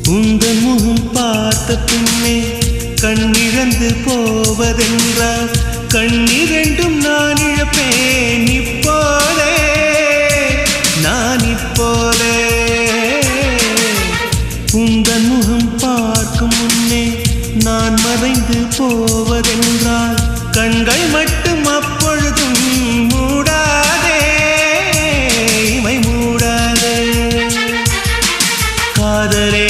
உந்தன் முகம் பார்த்த பின்னே கண்ணிழந்து போவதென்றால் கண்ணிரண்டும் நான் இழப்பேன் இப்போதே நான் இப்போதே உந்தன் முகம் பார்க்கும் முன்னே நான் மறைந்து போவதென்றால் கண்கள் மட்டும் அப்பொழுதும் மூடாதே இமை மூடாதே காதலே